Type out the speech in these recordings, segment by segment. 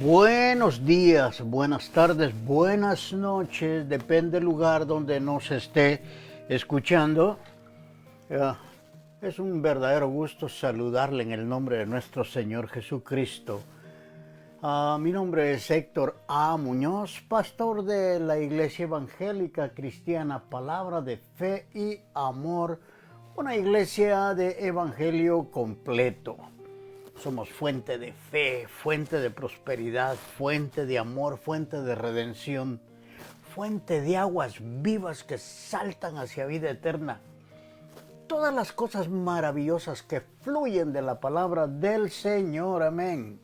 Buenos días, buenas tardes, buenas noches, depende del lugar donde nos esté escuchando. Es un verdadero gusto saludarle en el nombre de nuestro Señor Jesucristo. Mi nombre es Héctor A. Muñoz, pastor de la Iglesia Evangélica Cristiana Palabra de Fe y Amor, una iglesia de evangelio completo. Somos fuente de fe, fuente de prosperidad, fuente de amor, fuente de redención, fuente de aguas vivas que saltan hacia vida eterna. Todas las cosas maravillosas que fluyen de la palabra del Señor. Amén.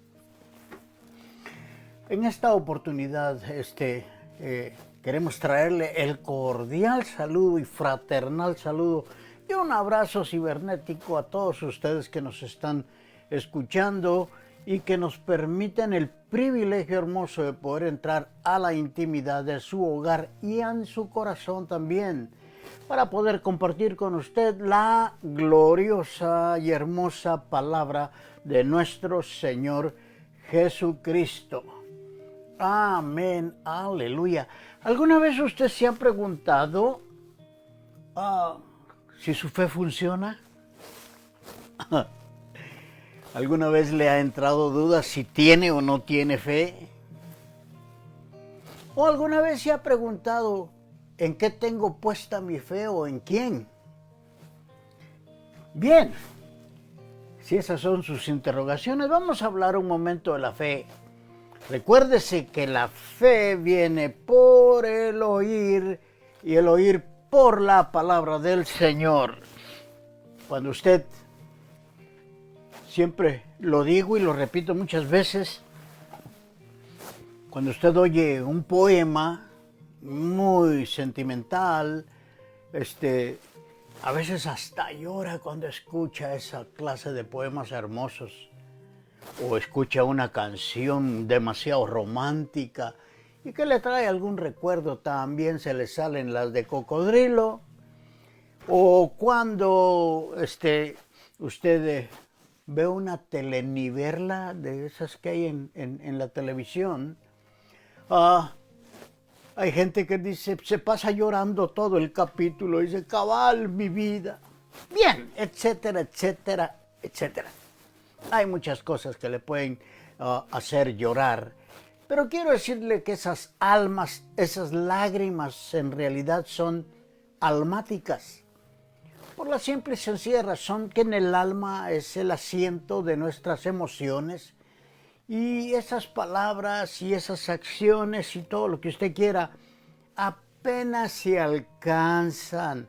En esta oportunidad queremos traerle el cordial saludo y fraternal saludo y un abrazo cibernético a todos ustedes que nos están escuchando y que nos permiten el privilegio hermoso de poder entrar a la intimidad de su hogar y en su corazón también, para poder compartir con usted la gloriosa y hermosa palabra de nuestro Señor Jesucristo. Amén, aleluya. ¿Alguna vez usted se ha preguntado si su fe funciona? ¿Alguna vez le ha entrado duda si tiene o no tiene fe? ¿O alguna vez se ha preguntado en qué tengo puesta mi fe o en quién? Bien, si esas son sus interrogaciones, vamos a hablar un momento de la fe. Recuérdese que la fe viene por el oír y el oír por la palabra del Señor. Cuando usted, siempre lo digo y lo repito muchas veces, cuando usted oye un poema muy sentimental, a veces hasta llora cuando escucha esa clase de poemas hermosos, o escucha una canción demasiado romántica y que le trae algún recuerdo, también se le salen las de cocodrilo, o cuando usted ve una teleniverla de esas que hay en la televisión. Hay gente que dice, se pasa llorando todo el capítulo, dice, cabal mi vida. Bien, etcétera, etcétera, etcétera. Hay muchas cosas que le pueden hacer llorar. Pero quiero decirle que esas almas, esas lágrimas en realidad son almáticas. Por la simple y sencilla razón que en el alma es el asiento de nuestras emociones, y esas palabras y esas acciones y todo lo que usted quiera apenas se alcanzan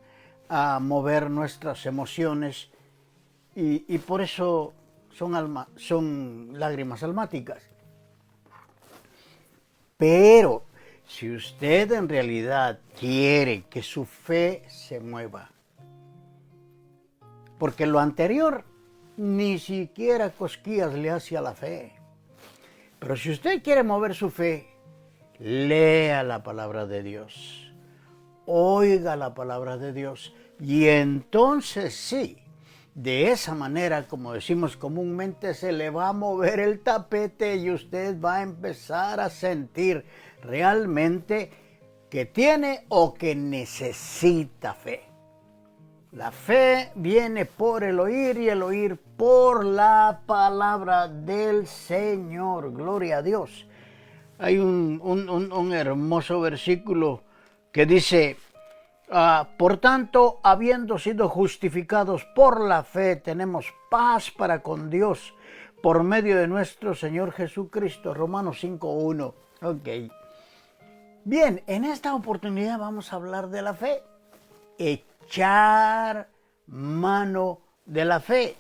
a mover nuestras emociones, y por eso son lágrimas almáticas. Pero si usted en realidad quiere que su fe se mueva, porque lo anterior ni siquiera cosquillas le hace a la fe. Pero si usted quiere mover su fe, lea la palabra de Dios, oiga la palabra de Dios, y entonces sí, de esa manera, como decimos comúnmente, se le va a mover el tapete y usted va a empezar a sentir realmente que tiene o que necesita fe. La fe viene por el oír y el oír por la palabra del Señor. Gloria a Dios. Hay un hermoso versículo que dice, por tanto, habiendo sido justificados por la fe, tenemos paz para con Dios por medio de nuestro Señor Jesucristo. Romanos 5:1. Ok. Bien, en esta oportunidad vamos a hablar de la fe. Echar mano de la fe.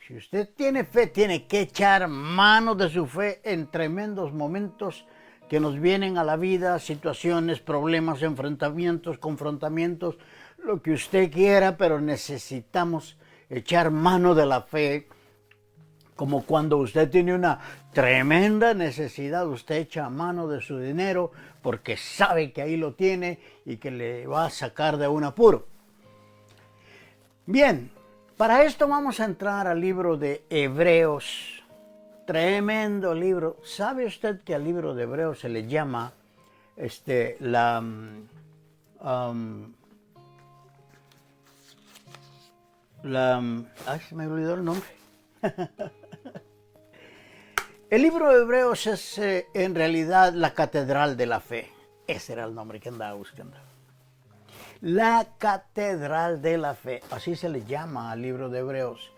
Si usted tiene fe, tiene que echar mano de su fe en tremendos momentos que nos vienen a la vida, situaciones, problemas, enfrentamientos, confrontamientos, lo que usted quiera, pero necesitamos echar mano de la fe. Como cuando usted tiene una tremenda necesidad, usted echa mano de su dinero porque sabe que ahí lo tiene y que le va a sacar de un apuro. Bien, para esto vamos a entrar al libro de Hebreos tremendo libro. ¿Sabe usted que al libro de Hebreos se le llama ay, se me olvidó el nombre? El libro de Hebreos es en realidad la catedral de la fe. Ese era el nombre que andaba buscando. La catedral de la fe. Así se le llama al libro de Hebreos.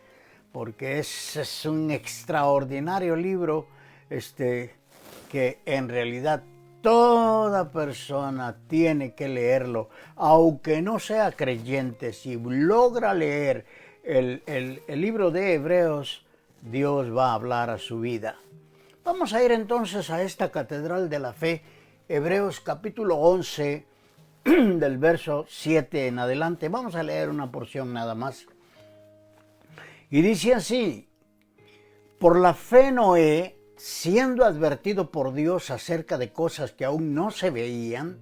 Porque es un extraordinario libro que en realidad toda persona tiene que leerlo. Aunque no sea creyente, si logra leer el libro de Hebreos, Dios va a hablar a su vida. Vamos a ir entonces a esta catedral de la fe, Hebreos capítulo 11, del verso 7 en adelante. Vamos a leer una porción nada más. Y dice así: por la fe Noé, siendo advertido por Dios acerca de cosas que aún no se veían,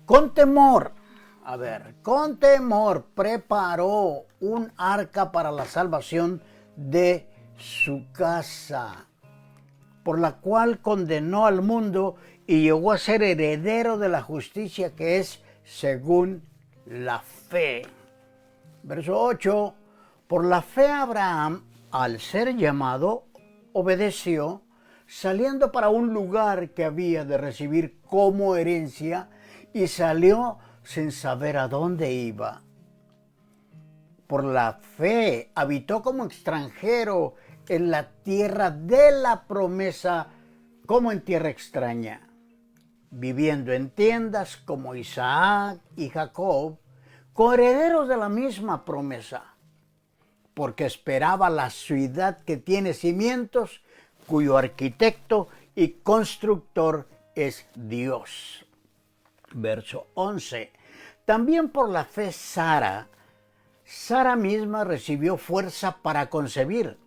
con temor preparó un arca para la salvación de su casa, por la cual condenó al mundo y llegó a ser heredero de la justicia que es según la fe. Verso 8, por la fe Abraham, al ser llamado, obedeció, saliendo para un lugar que había de recibir como herencia, y salió sin saber a dónde iba. Por la fe habitó como extranjero en la tierra de la promesa, como en tierra extraña, viviendo en tiendas como Isaac y Jacob, coherederos de la misma promesa, porque esperaba la ciudad que tiene cimientos, cuyo arquitecto y constructor es Dios. Verso 11. También por la fe Sara misma recibió fuerza para concebir,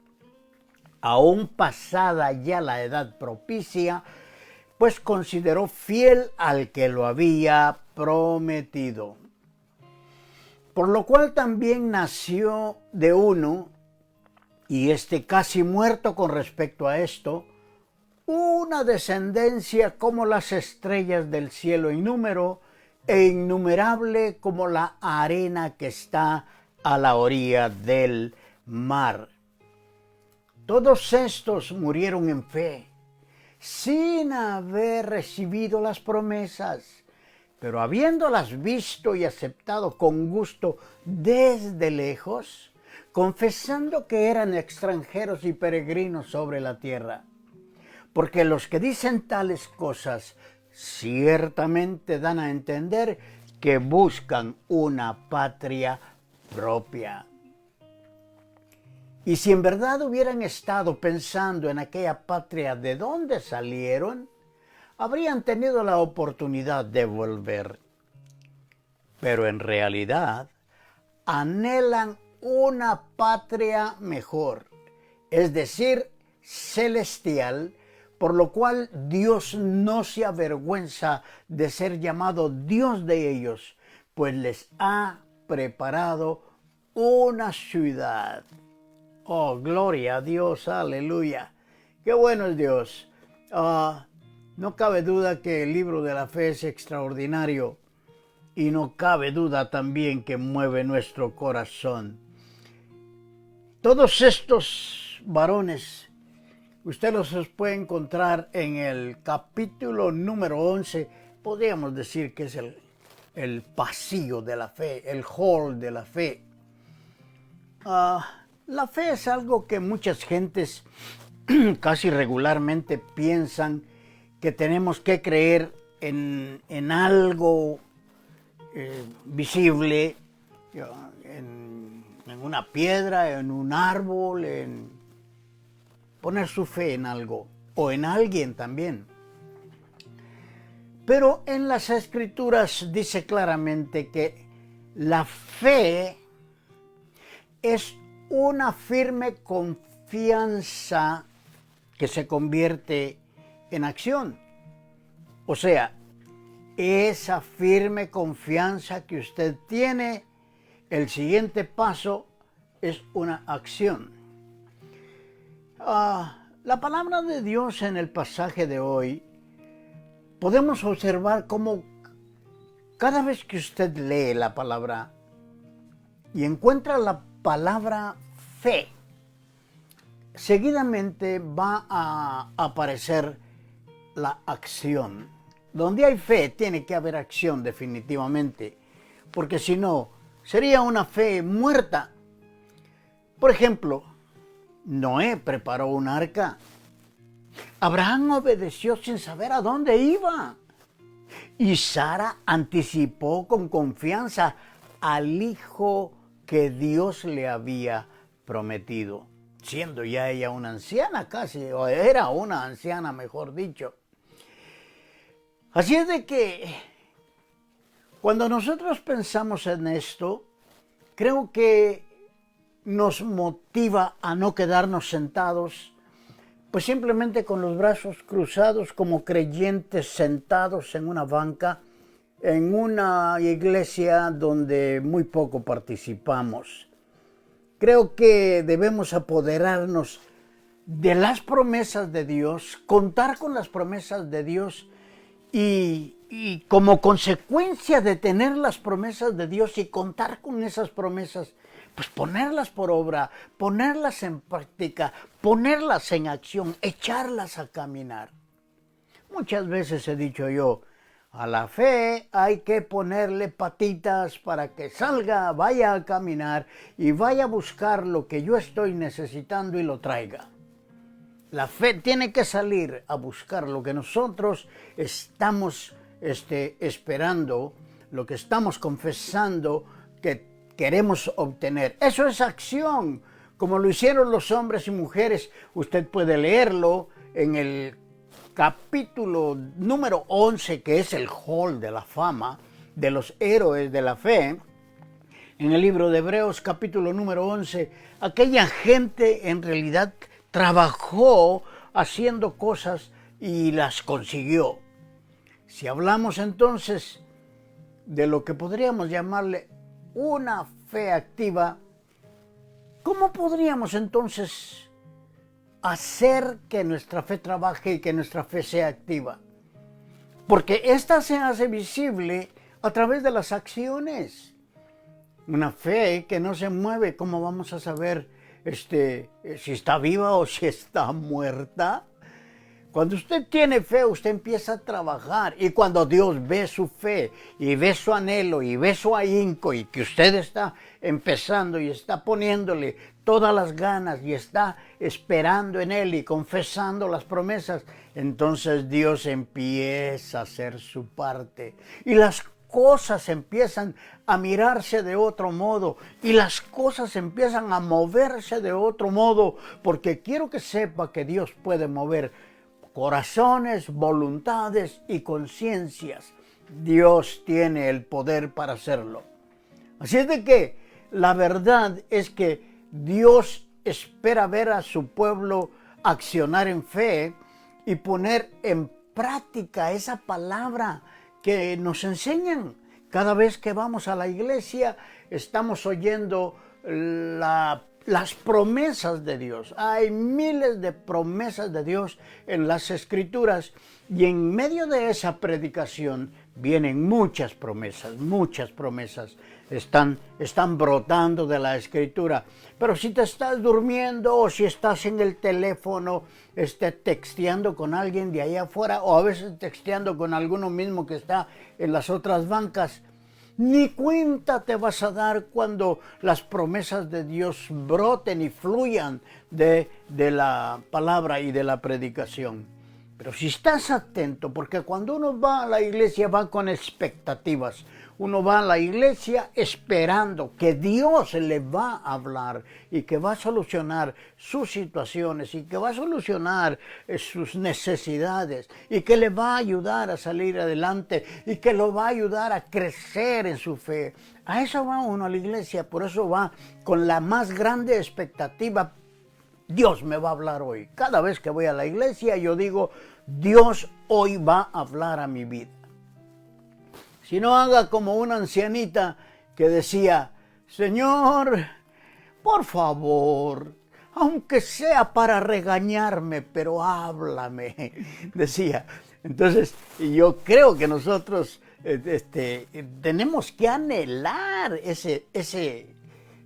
aún pasada ya la edad propicia, pues consideró fiel al que lo había prometido. Por lo cual también nació de uno, y casi muerto con respecto a esto, una descendencia como las estrellas del cielo en número, e innumerable como la arena que está a la orilla del mar. Todos estos murieron en fe, sin haber recibido las promesas, pero habiéndolas visto y aceptado con gusto desde lejos, confesando que eran extranjeros y peregrinos sobre la tierra. Porque los que dicen tales cosas ciertamente dan a entender que buscan una patria propia. Y si en verdad hubieran estado pensando en aquella patria de donde salieron, habrían tenido la oportunidad de volver. Pero en realidad anhelan una patria mejor, es decir, celestial, por lo cual Dios no se avergüenza de ser llamado Dios de ellos, pues les ha preparado una ciudad. Oh, gloria a Dios, aleluya. Qué bueno es Dios. No cabe duda que el libro de la fe es extraordinario, y no cabe duda también que mueve nuestro corazón. Todos estos varones, usted los puede encontrar en el capítulo número 11, podríamos decir que es el pasillo de la fe, el hall de la fe. La fe es algo que muchas gentes casi regularmente piensan que tenemos que creer en algo visible, en una piedra, en un árbol, en poner su fe en algo o en alguien también. Pero en las Escrituras dice claramente que la fe es una firme confianza que se convierte en acción. O sea, esa firme confianza que usted tiene, el siguiente paso es una acción. La palabra de Dios en el pasaje de hoy, podemos observar cómo cada vez que usted lee la palabra y encuentra la palabra fe, seguidamente va a aparecer la acción. Donde hay fe tiene que haber acción definitivamente, porque si no, sería una fe muerta. Por ejemplo, Noé preparó un arca. Abraham obedeció sin saber a dónde iba. Y Sara anticipó con confianza al hijo que Dios le había prometido, siendo ya ella una anciana casi, o era una anciana mejor dicho. Así es de que cuando nosotros pensamos en esto, creo que nos motiva a no quedarnos sentados, pues simplemente con los brazos cruzados como creyentes sentados en una banca, en una iglesia donde muy poco participamos. Creo que debemos apoderarnos de las promesas de Dios, contar con las promesas de Dios y como consecuencia de tener las promesas de Dios y contar con esas promesas, pues ponerlas por obra, ponerlas en práctica, ponerlas en acción, echarlas a caminar. Muchas veces he dicho yo, a la fe hay que ponerle patitas para que salga, vaya a caminar y vaya a buscar lo que yo estoy necesitando y lo traiga. La fe tiene que salir a buscar lo que nosotros estamos esperando, lo que estamos confesando que queremos obtener. Eso es acción, como lo hicieron los hombres y mujeres. Usted puede leerlo en el capítulo número 11, que es el Hall de la Fama de los héroes de la fe. En el libro de Hebreos, capítulo número 11, aquella gente en realidad trabajó haciendo cosas y las consiguió. Si hablamos entonces de lo que podríamos llamarle una fe activa, ¿cómo podríamos entonces hacer que nuestra fe trabaje y que nuestra fe sea activa? Porque esta se hace visible a través de las acciones. Una fe que no se mueve, ¿cómo vamos a saber si está viva o si está muerta? Cuando usted tiene fe, usted empieza a trabajar, y cuando Dios ve su fe y ve su anhelo y ve su ahínco y que usted está empezando y está poniéndole todas las ganas y está esperando en Él y confesando las promesas, entonces Dios empieza a hacer su parte y las cosas empiezan a mirarse de otro modo y las cosas empiezan a moverse de otro modo, porque quiero que sepa que Dios puede mover corazones, voluntades y conciencias. Dios tiene el poder para hacerlo. Así es de que la verdad es que Dios espera ver a su pueblo accionar en fe y poner en práctica esa palabra que nos enseñan. Cada vez que vamos a la iglesia estamos oyendo las promesas de Dios. Hay miles de promesas de Dios en las Escrituras y en medio de esa predicación vienen muchas promesas están brotando de la Escritura. Pero si te estás durmiendo o si estás en el teléfono texteando con alguien de allá afuera o a veces texteando con alguno mismo que está en las otras bancas, ni cuenta te vas a dar cuando las promesas de Dios broten y fluyan de la palabra y de la predicación. Pero si estás atento, porque cuando uno va a la iglesia va con expectativas. Uno va a la iglesia esperando que Dios le va a hablar y que va a solucionar sus situaciones y que va a solucionar sus necesidades y que le va a ayudar a salir adelante y que lo va a ayudar a crecer en su fe. A eso va uno a la iglesia, por eso va con la más grande expectativa. Dios me va a hablar hoy. Cada vez que voy a la iglesia yo digo, Dios hoy va a hablar a mi vida. Si no, haga como una ancianita que decía, Señor, por favor, aunque sea para regañarme, pero háblame, decía. Entonces, yo creo que nosotros tenemos que anhelar ese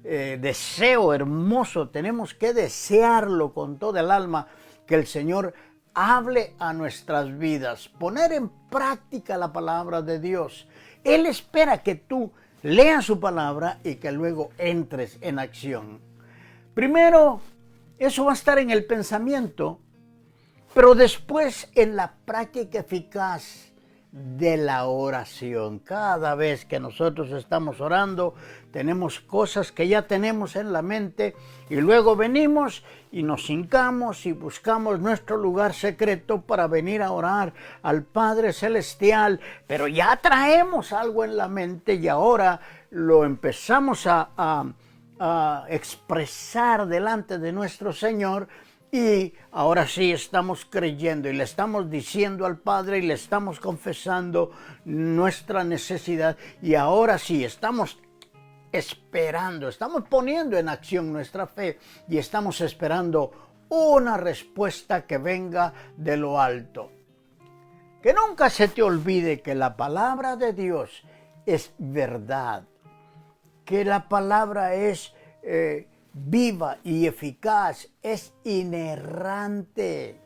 deseo hermoso, tenemos que desearlo con toda el alma, que el Señor hable a nuestras vidas, poner en práctica la palabra de Dios. Él espera que tú leas su palabra y que luego entres en acción. Primero, eso va a estar en el pensamiento, pero después en la práctica eficaz de la oración. Cada vez que nosotros estamos orando, tenemos cosas que ya tenemos en la mente y luego venimos y nos hincamos y buscamos nuestro lugar secreto para venir a orar al Padre Celestial, pero ya traemos algo en la mente y ahora lo empezamos a expresar delante de nuestro Señor. Y ahora sí estamos creyendo y le estamos diciendo al Padre y le estamos confesando nuestra necesidad. Y ahora sí estamos esperando, estamos poniendo en acción nuestra fe y estamos esperando una respuesta que venga de lo alto. Que nunca se te olvide que la palabra de Dios es verdad, que la palabra es viva y eficaz, es inerrante,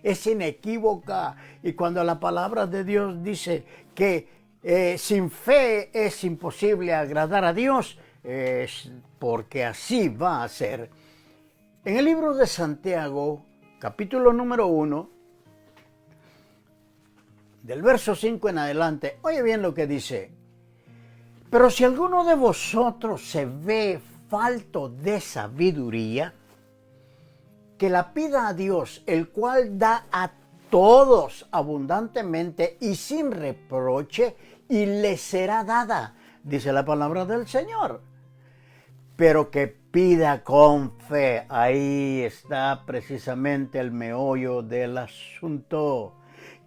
es inequívoca. Y cuando la palabra de Dios dice que sin fe es imposible agradar a Dios, es porque así va a ser. En el libro de Santiago, capítulo número 1, del verso 5 en adelante, oye bien lo que dice: pero si alguno de vosotros se ve falto de sabiduría, que la pida a Dios, el cual da a todos abundantemente y sin reproche, y le será dada, dice la palabra del Señor. Pero que pida con fe. Ahí está precisamente el meollo del asunto.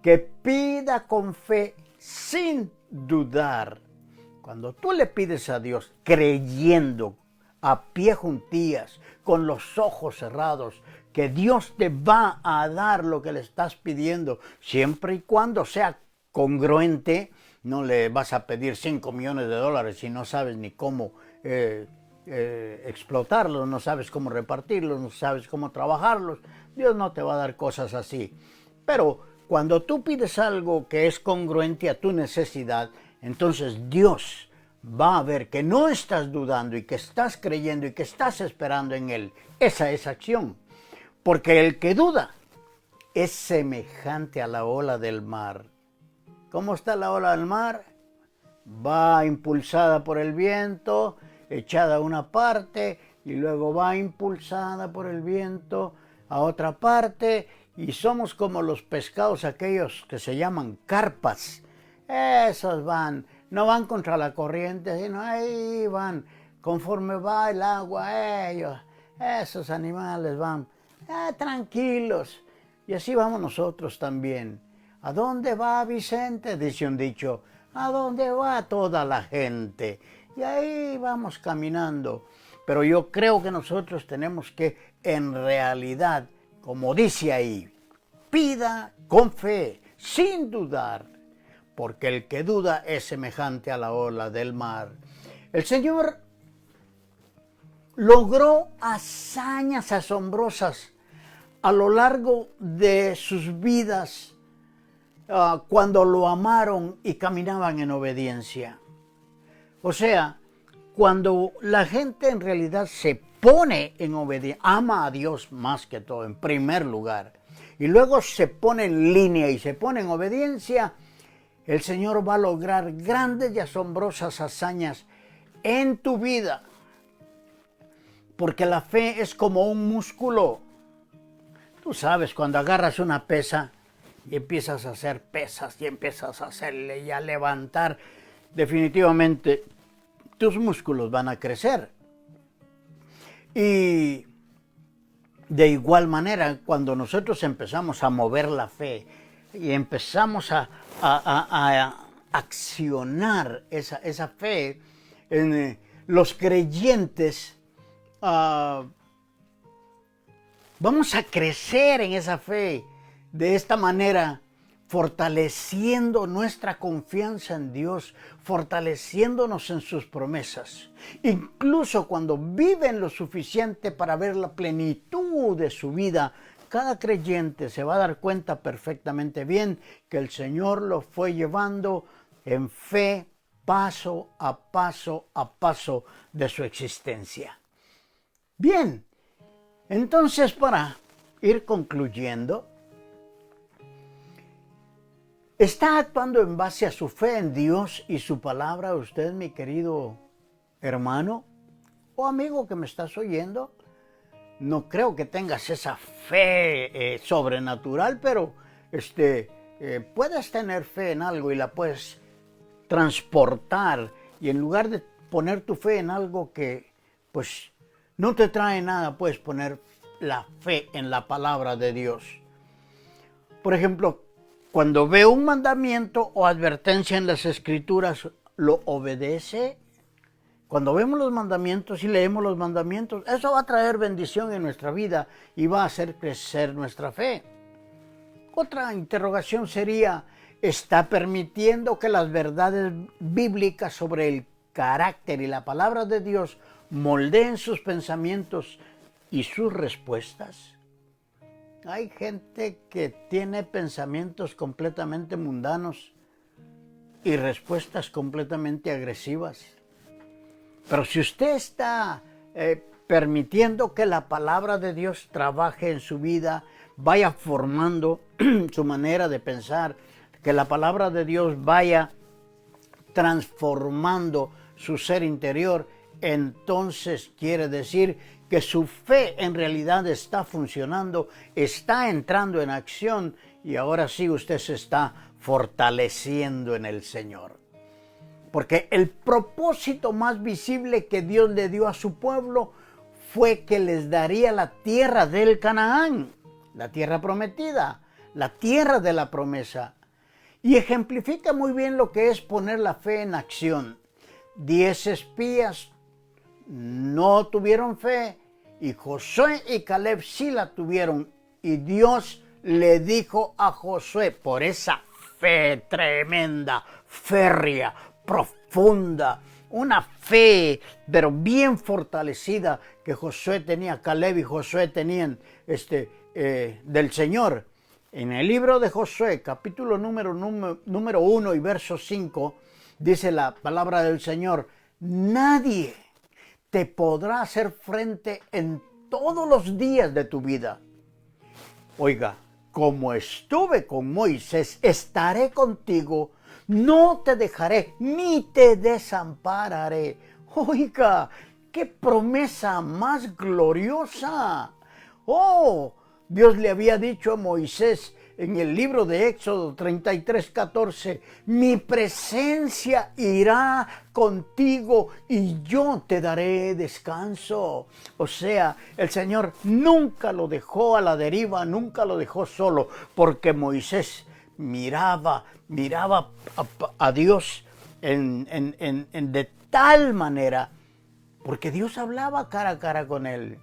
Que pida con fe sin dudar. Cuando tú le pides a Dios creyendo, a pie juntillas, con los ojos cerrados, que Dios te va a dar lo que le estás pidiendo, siempre y cuando sea congruente. No le vas a pedir 5 millones de dólares si no sabes ni cómo explotarlos, no sabes cómo repartirlos, no sabes cómo trabajarlos. Dios no te va a dar cosas así. Pero cuando tú pides algo que es congruente a tu necesidad, entonces Dios va a ver que no estás dudando y que estás creyendo y que estás esperando en Él. Esa es acción. Porque el que duda es semejante a la ola del mar. ¿Cómo está la ola del mar? Va impulsada por el viento, echada a una parte, y luego va impulsada por el viento a otra parte, y somos como los pescados aquellos que se llaman carpas. Esos no van contra la corriente, sino ahí van, conforme va el agua, esos animales van tranquilos. Y así vamos nosotros también. ¿A dónde va Vicente?, dice un dicho. ¿A dónde va toda la gente? Y ahí vamos caminando. Pero yo creo que nosotros tenemos que, en realidad, como dice ahí, pida con fe, sin dudar, porque el que duda es semejante a la ola del mar. El Señor logró hazañas asombrosas a lo largo de sus vidas cuando lo amaron y caminaban en obediencia. O sea, cuando la gente en realidad se pone en obediencia, ama a Dios más que todo, en primer lugar, y luego se pone en línea y se pone en obediencia, el Señor va a lograr grandes y asombrosas hazañas en tu vida. Porque la fe es como un músculo. Tú sabes, cuando agarras una pesa y empiezas a hacer pesas y empiezas a hacerle y a levantar, definitivamente tus músculos van a crecer. Y de igual manera, cuando nosotros empezamos a mover la fe y empezamos a accionar esa fe, los creyentes Vamos a crecer en esa fe de esta manera, fortaleciendo nuestra confianza en Dios, fortaleciéndonos en sus promesas. Incluso cuando viven lo suficiente para ver la plenitud de su vida, cada creyente se va a dar cuenta perfectamente bien que el Señor lo fue llevando en fe, paso a paso de su existencia. Bien, entonces para ir concluyendo, ¿está actuando en base a su fe en Dios y su palabra usted, mi querido hermano o amigo que me estás oyendo? No creo que tengas esa fe sobrenatural, pero puedes tener fe en algo y la puedes transportar, y en lugar de poner tu fe en algo que pues no te trae nada, puedes poner la fe en la palabra de Dios. Por ejemplo, cuando veo un mandamiento o advertencia en las Escrituras, ¿lo obedece? Cuando vemos los mandamientos y leemos los mandamientos, eso va a traer bendición en nuestra vida y va a hacer crecer nuestra fe. Otra interrogación sería, ¿está permitiendo que las verdades bíblicas sobre el carácter y la palabra de Dios moldeen sus pensamientos y sus respuestas? Hay gente que tiene pensamientos completamente mundanos y respuestas completamente agresivas. Pero si usted está permitiendo que la palabra de Dios trabaje en su vida, vaya formando su manera de pensar, que la palabra de Dios vaya transformando su ser interior, entonces quiere decir que su fe en realidad está funcionando, está entrando en acción y ahora sí usted se está fortaleciendo en el Señor. Porque el propósito más visible que Dios le dio a su pueblo fue que les daría la tierra del Canaán, la tierra prometida, la tierra de la promesa. Y ejemplifica muy bien lo que es poner la fe en acción. 10 espías no tuvieron fe y Josué y Caleb sí la tuvieron. Y Dios le dijo a Josué, por esa fe tremenda, férrea, profunda, una fe pero bien fortalecida que Josué tenía, Caleb y Josué tenían del Señor. En el libro de Josué, capítulo número 1 y verso 5, dice la palabra del Señor, nadie te podrá hacer frente en todos los días de tu vida. Oiga, como estuve con Moisés, estaré contigo, no te dejaré ni te desampararé. Oiga, qué promesa más gloriosa. Oh, Dios le había dicho a Moisés en el libro de Éxodo 33:14, mi presencia irá contigo y yo te daré descanso. O sea, el Señor nunca lo dejó a la deriva, nunca lo dejó solo, porque Moisés miraba a Dios de tal manera, porque Dios hablaba cara a cara con él.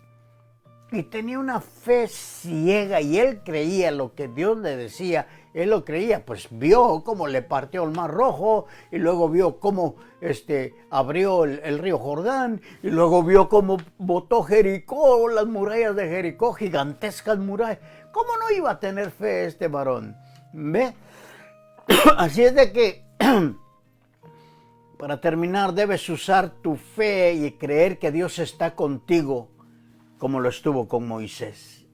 Y tenía una fe ciega y él creía lo que Dios le decía, él lo creía, pues vio cómo le partió el Mar Rojo y luego vio cómo abrió el río Jordán y luego vio cómo botó Jericó, las murallas de Jericó, gigantescas murallas. ¿Cómo no iba a tener fe este varón? ¿Ve? Así es de que para terminar debes usar tu fe y creer que Dios está contigo, como lo estuvo con Moisés,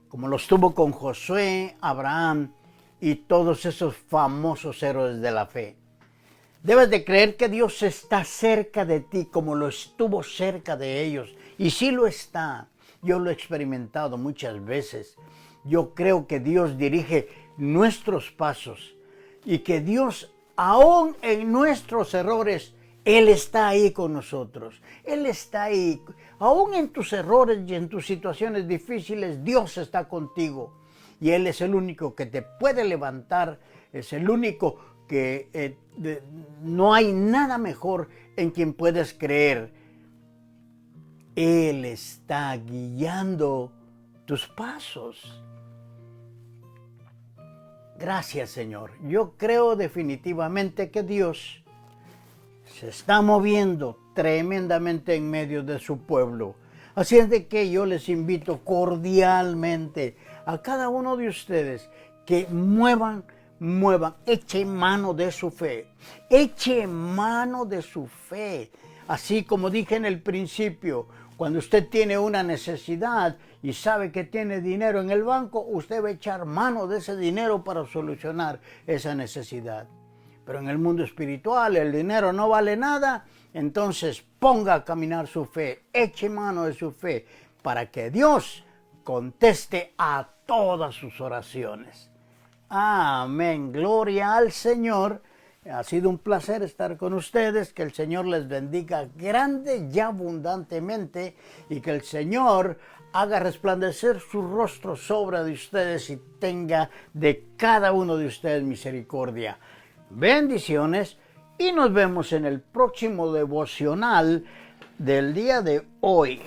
como lo estuvo con Josué, Abraham y todos esos famosos héroes de la fe. Debes de creer que Dios está cerca de ti como lo estuvo cerca de ellos. Y sí lo está. Yo lo he experimentado muchas veces. Yo creo que Dios dirige nuestros pasos y que Dios, aún en nuestros errores, Él está ahí con nosotros. Él está ahí. Aún en tus errores y en tus situaciones difíciles, Dios está contigo. Y Él es el único que te puede levantar. Es el único que no hay nada mejor en quien puedes creer. Él está guiando tus pasos. Gracias, Señor. Yo creo definitivamente que Dios se está moviendo tremendamente en medio de su pueblo. Así es de que yo les invito cordialmente a cada uno de ustedes que muevan, eche mano de su fe, eche mano de su fe. Así como dije en el principio, cuando usted tiene una necesidad y sabe que tiene dinero en el banco, usted va a echar mano de ese dinero para solucionar esa necesidad. Pero en el mundo espiritual el dinero no vale nada, entonces ponga a caminar su fe, eche mano de su fe para que Dios conteste a todas sus oraciones. Amén, gloria al Señor. Ha sido un placer estar con ustedes, que el Señor les bendiga grande y abundantemente y que el Señor haga resplandecer su rostro sobre de ustedes y tenga de cada uno de ustedes misericordia. Bendiciones y nos vemos en el próximo devocional del día de hoy.